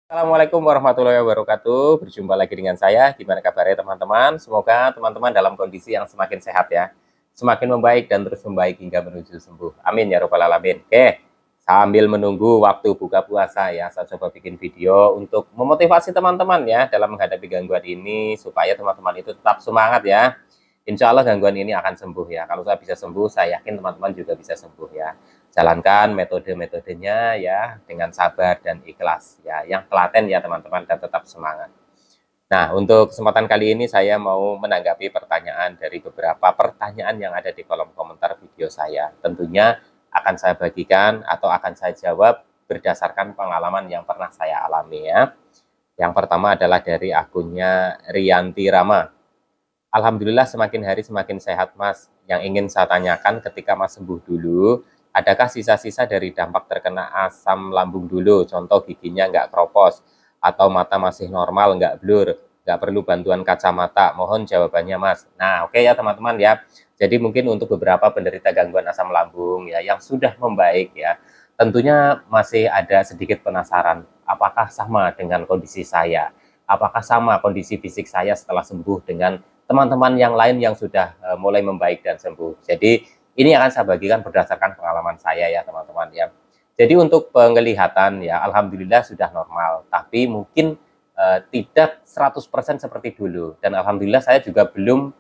Assalamualaikum warahmatullahi wabarakatuh. Berjumpa lagi dengan saya. Gimana kabarnya teman-teman? Semoga teman-teman dalam kondisi yang semakin sehat ya. Semakin membaik dan terus membaik hingga menuju sembuh. Amin ya robbal alamin. Oke, sambil menunggu waktu buka puasa ya, saya coba bikin video untuk memotivasi teman-teman ya dalam menghadapi gangguan ini supaya teman-teman itu tetap semangat ya. Insya Allah gangguan ini akan sembuh ya. Kalau saya bisa sembuh, saya yakin teman-teman juga bisa sembuh ya. Jalankan metode-metodenya ya dengan sabar dan ikhlas ya. Yang telaten ya teman-teman dan tetap semangat. Nah, untuk kesempatan kali ini saya mau menanggapi pertanyaan dari beberapa pertanyaan yang ada di kolom komentar video saya. Tentunya akan saya bagikan atau akan saya jawab berdasarkan pengalaman yang pernah saya alami ya. Yang pertama adalah dari akunnya Rianti Rama. Alhamdulillah semakin hari semakin sehat Mas. Yang ingin saya tanyakan ketika Mas sembuh dulu, adakah sisa-sisa dari dampak terkena asam lambung dulu? Contoh giginya nggak kropos, atau mata masih normal, nggak blur, nggak perlu bantuan kacamata. Mohon jawabannya Mas. Nah oke ya teman-teman ya. Jadi mungkin untuk beberapa penderita gangguan asam lambung ya yang sudah membaik ya, tentunya masih ada sedikit penasaran, apakah sama dengan kondisi saya? Apakah sama kondisi fisik saya setelah sembuh dengan teman-teman yang lain yang sudah mulai membaik dan sembuh. Jadi ini akan saya bagikan berdasarkan pengalaman saya ya teman-teman ya. Jadi untuk penglihatan ya alhamdulillah sudah normal, tapi mungkin tidak 100% seperti dulu. Dan alhamdulillah saya juga belum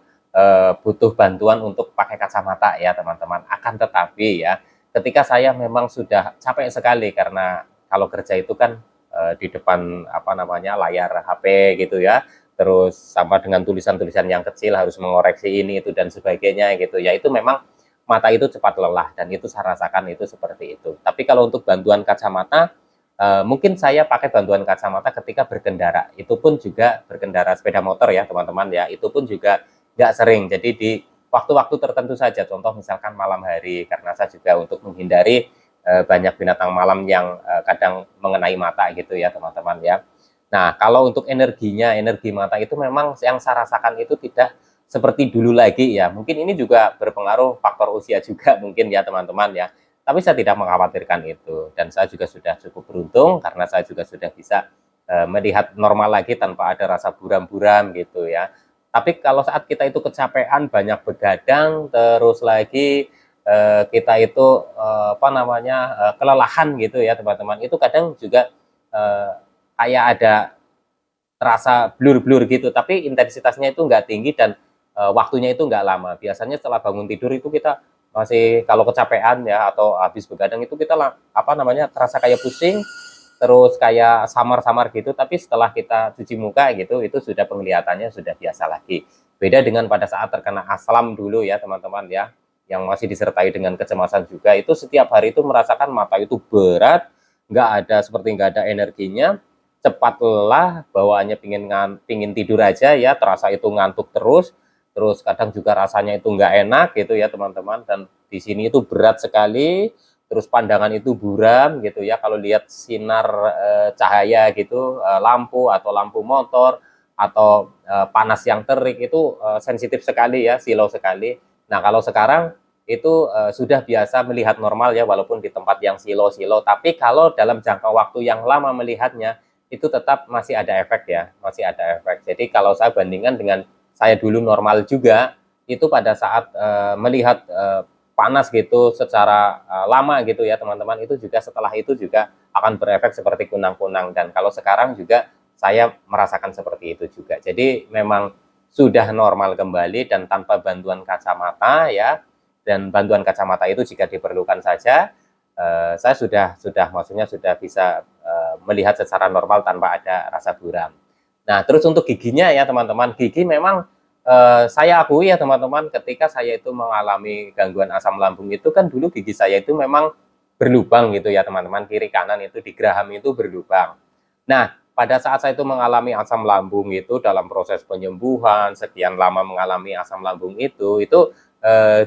butuh bantuan untuk pakai kacamata ya teman-teman. Akan tetapi ya ketika saya memang sudah capek sekali karena kalau kerja itu kan di depan apa namanya layar HP gitu ya, terus sama dengan tulisan-tulisan yang kecil harus mengoreksi ini itu dan sebagainya gitu ya, itu memang mata itu cepat lelah dan itu saya rasakan itu seperti itu. Tapi kalau untuk bantuan kacamata mungkin saya pakai bantuan kacamata ketika berkendara, itu pun juga berkendara sepeda motor ya teman-teman ya, itu pun juga nggak sering, jadi di waktu-waktu tertentu saja, contoh misalkan malam hari, karena saya juga untuk menghindari banyak binatang malam yang kadang mengenai mata gitu ya teman-teman ya. Nah, kalau untuk energinya, energi mata itu memang yang saya rasakan itu tidak seperti dulu lagi ya. Mungkin ini juga berpengaruh faktor usia juga mungkin ya teman-teman ya. Tapi saya tidak mengkhawatirkan itu. Dan saya juga sudah cukup beruntung karena saya juga sudah bisa melihat normal lagi tanpa ada rasa buram-buram gitu ya. Tapi kalau saat kita itu kecapean, banyak begadang, terus lagi kita itu apa namanya kelelahan gitu ya teman-teman. Itu kadang juga kayak ada terasa blur-blur gitu, tapi intensitasnya itu nggak tinggi dan waktunya itu nggak lama. Biasanya setelah bangun tidur itu kita masih kalau kecapean ya atau habis begadang itu kita apa namanya terasa kayak pusing, terus kayak samar-samar gitu. Tapi setelah kita cuci muka gitu, itu sudah penglihatannya sudah biasa lagi. Beda dengan pada saat terkena asam dulu ya teman-teman ya, yang masih disertai dengan kecemasan juga. Itu setiap hari itu merasakan mata itu berat, nggak ada seperti nggak ada energinya, cepat lelah, bawaannya pingin tidur aja ya, terasa itu ngantuk terus kadang juga rasanya itu nggak enak gitu ya teman-teman, dan di sini itu berat sekali, terus pandangan itu buram gitu ya, kalau lihat sinar cahaya gitu, lampu atau lampu motor atau panas yang terik itu sensitif sekali ya, silau sekali. Nah kalau sekarang itu sudah biasa melihat normal ya, walaupun di tempat yang silau-silau, tapi kalau dalam jangka waktu yang lama melihatnya itu tetap masih ada efek ya, masih ada efek. Jadi kalau saya bandingkan dengan saya dulu normal juga, itu pada saat melihat panas gitu secara lama gitu ya teman-teman, itu juga setelah itu juga akan berefek seperti kunang-kunang, dan kalau sekarang juga saya merasakan seperti itu juga. Jadi memang sudah normal kembali dan tanpa bantuan kacamata ya, dan bantuan kacamata itu jika diperlukan saja. Saya sudah maksudnya sudah bisa melihat secara normal tanpa ada rasa buram. Nah, terus untuk giginya ya teman-teman, gigi memang saya akui ya teman-teman, ketika saya itu mengalami gangguan asam lambung itu kan dulu gigi saya itu memang berlubang gitu ya teman-teman, kiri kanan itu di geraham itu berlubang. Nah, pada saat saya itu mengalami asam lambung itu dalam proses penyembuhan, sekian lama mengalami asam lambung itu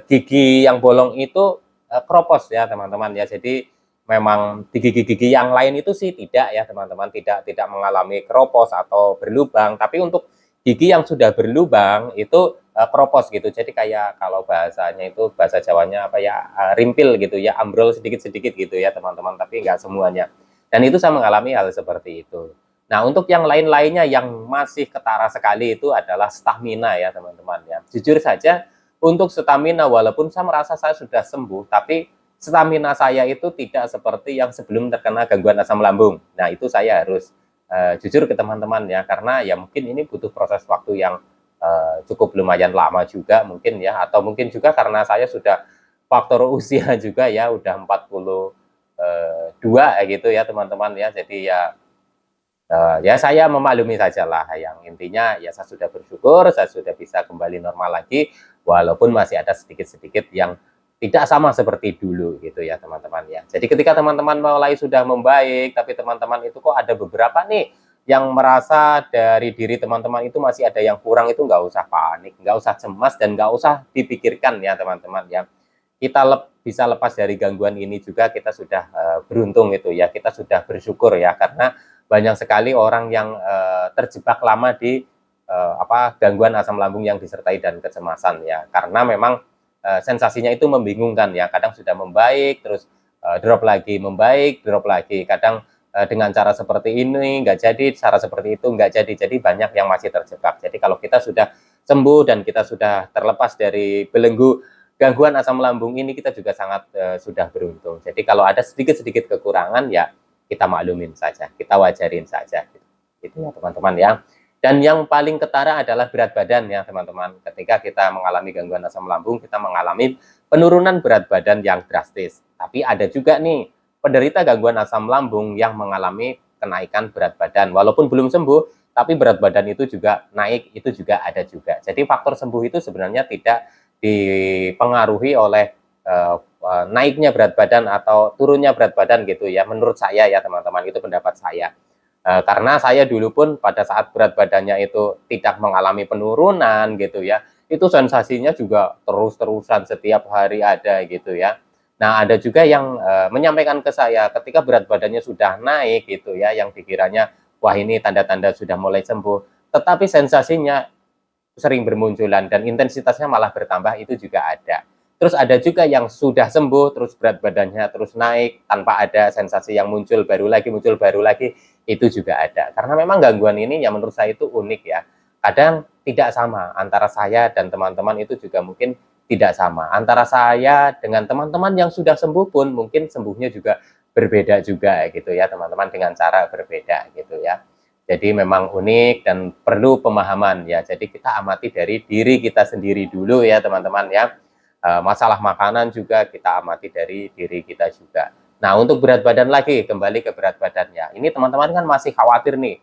gigi yang bolong itu kropos ya teman-teman ya. Jadi memang di gigi-gigi yang lain itu sih tidak ya teman-teman, tidak mengalami kropos atau berlubang, tapi untuk gigi yang sudah berlubang itu kropos gitu. Jadi kayak kalau bahasanya itu bahasa Jawanya apa ya, rimpil gitu ya, ambrol sedikit-sedikit gitu ya teman-teman, tapi nggak semuanya. Dan itu saya mengalami hal seperti itu. Nah, untuk yang lain-lainnya yang masih ketara sekali itu adalah stamina ya teman-teman ya. Jujur saja untuk stamina walaupun saya merasa saya sudah sembuh, tapi stamina saya itu tidak seperti yang sebelum terkena gangguan asam lambung. Nah, itu saya harus jujur ke teman-teman ya, karena ya mungkin ini butuh proses waktu yang cukup lumayan lama juga mungkin ya, atau mungkin juga karena saya sudah faktor usia juga ya, udah 42 gitu ya teman-teman ya. Jadi ya ya saya memaklumi sajalah, yang intinya ya saya sudah bersyukur, saya sudah bisa kembali normal lagi, walaupun masih ada sedikit-sedikit yang tidak sama seperti dulu gitu ya teman-teman ya. Jadi ketika teman-teman mulai sudah membaik, tapi teman-teman itu kok ada beberapa nih yang merasa dari diri teman-teman itu masih ada yang kurang, itu nggak usah panik, nggak usah cemas, dan nggak usah dipikirkan ya teman-teman ya. Kita bisa lepas dari gangguan ini juga kita sudah beruntung itu ya, kita sudah bersyukur ya, karena banyak sekali orang yang terjebak lama di gangguan asam lambung yang disertai dan kecemasan ya, karena memang sensasinya itu membingungkan ya, kadang sudah membaik terus drop lagi, membaik drop lagi, kadang dengan cara seperti ini nggak jadi, cara seperti itu nggak jadi, jadi banyak yang masih terjebak. Jadi kalau kita sudah sembuh dan kita sudah terlepas dari belenggu gangguan asam lambung ini, kita juga sangat sudah beruntung. Jadi kalau ada sedikit-sedikit kekurangan ya kita maklumin saja, kita wajarin saja. Itu ya teman-teman ya. Dan yang paling ketara adalah berat badan ya teman-teman. Ketika kita mengalami gangguan asam lambung, kita mengalami penurunan berat badan yang drastis. Tapi ada juga nih penderita gangguan asam lambung yang mengalami kenaikan berat badan. Walaupun belum sembuh, tapi berat badan itu juga naik, itu juga ada juga. Jadi faktor sembuh itu sebenarnya tidak dipengaruhi oleh naiknya berat badan atau turunnya berat badan gitu ya, menurut saya ya teman-teman, itu pendapat saya. Karena saya dulu pun pada saat berat badannya itu tidak mengalami penurunan gitu ya, itu sensasinya juga terus-terusan setiap hari ada gitu ya. Nah, ada juga yang menyampaikan ke saya ketika berat badannya sudah naik gitu ya, yang dikiranya wah ini tanda-tanda sudah mulai sembuh, tetapi sensasinya sering bermunculan dan intensitasnya malah bertambah, itu juga ada. Terus ada juga yang sudah sembuh, terus berat badannya terus naik, tanpa ada sensasi yang muncul baru lagi, itu juga ada. Karena memang gangguan ini yang menurut saya itu unik ya. Kadang tidak sama, antara saya dan teman-teman itu juga mungkin tidak sama. Antara saya dengan teman-teman yang sudah sembuh pun mungkin sembuhnya juga berbeda juga gitu ya teman-teman, dengan cara berbeda gitu ya. Jadi memang unik dan perlu pemahaman ya. Jadi kita amati dari diri kita sendiri dulu ya teman-teman ya. Masalah makanan juga kita amati dari diri kita juga. Nah, untuk berat badan lagi, kembali ke berat badannya. Ini teman-teman kan masih khawatir nih,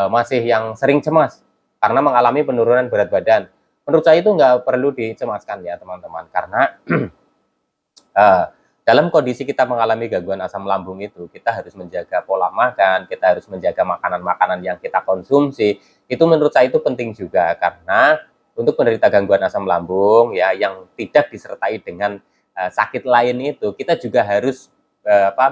masih yang sering cemas karena mengalami penurunan berat badan. Menurut saya itu nggak perlu dicemaskan ya teman-teman, karena dalam kondisi kita mengalami gangguan asam lambung itu, kita harus menjaga pola makan, kita harus menjaga makanan-makanan yang kita konsumsi. Itu menurut saya itu penting juga, karena untuk penderita gangguan asam lambung ya yang tidak disertai dengan sakit lain itu, kita juga harus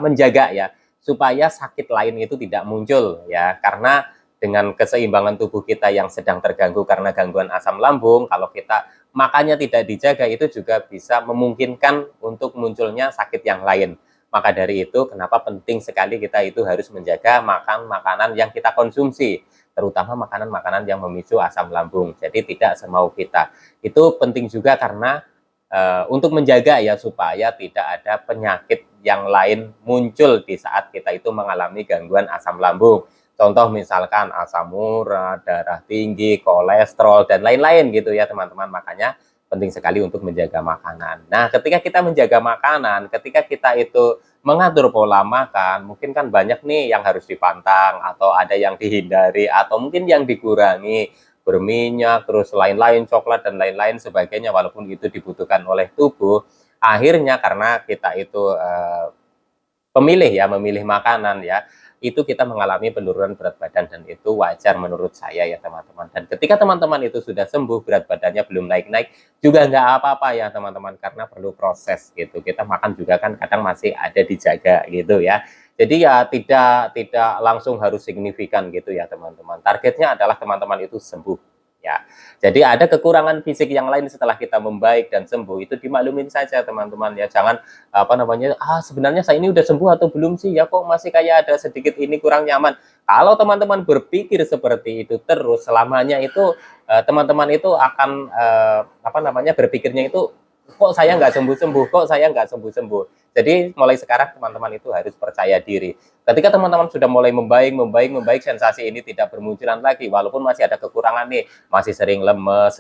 menjaga ya supaya sakit lain itu tidak muncul ya, karena dengan keseimbangan tubuh kita yang sedang terganggu karena gangguan asam lambung, kalau kita makannya tidak dijaga, itu juga bisa memungkinkan untuk munculnya sakit yang lain. Maka dari itu, kenapa penting sekali kita itu harus menjaga makan makanan yang kita konsumsi, terutama makanan-makanan yang memicu asam lambung. Jadi tidak semau kita. Itu penting juga karena untuk menjaga ya supaya tidak ada penyakit yang lain muncul di saat kita itu mengalami gangguan asam lambung. Contoh misalkan asam urat, darah tinggi, kolesterol, dan lain-lain gitu ya teman-teman. Makanya penting sekali untuk menjaga makanan. Nah, ketika kita menjaga makanan, ketika kita itu mengatur pola makan, mungkin kan banyak nih yang harus dipantang, atau ada yang dihindari, atau mungkin yang dikurangi, berminyak, terus lain-lain, coklat, dan lain-lain sebagainya, walaupun itu dibutuhkan oleh tubuh. Akhirnya karena kita itu memilih makanan ya, itu kita mengalami penurunan berat badan, dan itu wajar menurut saya ya teman-teman. Dan ketika teman-teman itu sudah sembuh, berat badannya belum naik-naik, juga nggak apa-apa ya teman-teman, karena perlu proses gitu. Kita makan juga kan kadang masih ada dijaga gitu ya. Jadi ya tidak langsung harus signifikan gitu ya teman-teman. Targetnya adalah teman-teman itu sembuh ya. Jadi ada kekurangan fisik yang lain setelah kita membaik dan sembuh, itu dimaklumin saja teman-teman ya. Jangan apa namanya, sebenarnya saya ini udah sembuh atau belum sih ya, kok masih kayak ada sedikit ini kurang nyaman. Kalau teman-teman berpikir seperti itu terus selamanya itu teman-teman itu akan apa namanya, berpikirnya itu kok saya nggak sembuh-sembuh, kok saya nggak sembuh-sembuh. Jadi mulai sekarang teman-teman itu harus percaya diri. Ketika teman-teman sudah mulai membaik, sensasi ini tidak bermunculan lagi, walaupun masih ada kekurangan nih, masih sering lemes,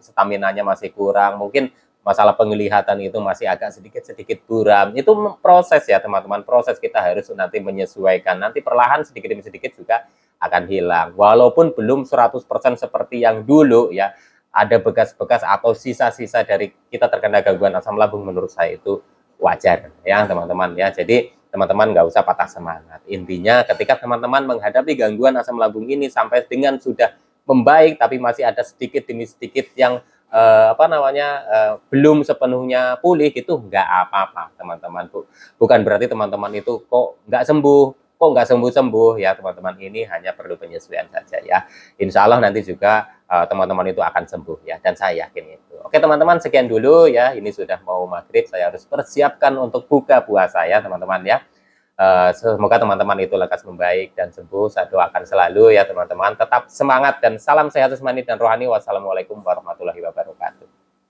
staminanya masih kurang, mungkin masalah penglihatan itu masih agak sedikit-sedikit buram. Itu proses ya teman-teman, proses kita harus nanti menyesuaikan. Nanti perlahan sedikit demi sedikit juga akan hilang. Walaupun belum 100% seperti yang dulu ya, ada bekas-bekas atau sisa-sisa dari kita terkena gangguan asam lambung, menurut saya itu wajar ya teman-teman ya. Jadi teman-teman nggak usah patah semangat. Intinya ketika teman-teman menghadapi gangguan asam lambung ini sampai dengan sudah membaik tapi masih ada sedikit demi sedikit yang apa namanya belum sepenuhnya pulih, gitu nggak apa-apa teman-teman. Bukan berarti teman-teman itu kok nggak sembuh-sembuh ya teman-teman. Ini hanya perlu penyesuaian saja ya. Insya Allah nanti juga teman-teman itu akan sembuh ya, dan saya yakin itu. Oke teman-teman, sekian dulu ya, ini sudah mau maghrib, saya harus persiapkan untuk buka puasa ya teman-teman ya. Semoga teman-teman itu lekas membaik dan sembuh. Saya doakan selalu ya teman-teman, tetap semangat dan salam sehat jasmani dan rohani. Wassalamualaikum warahmatullahi wabarakatuh.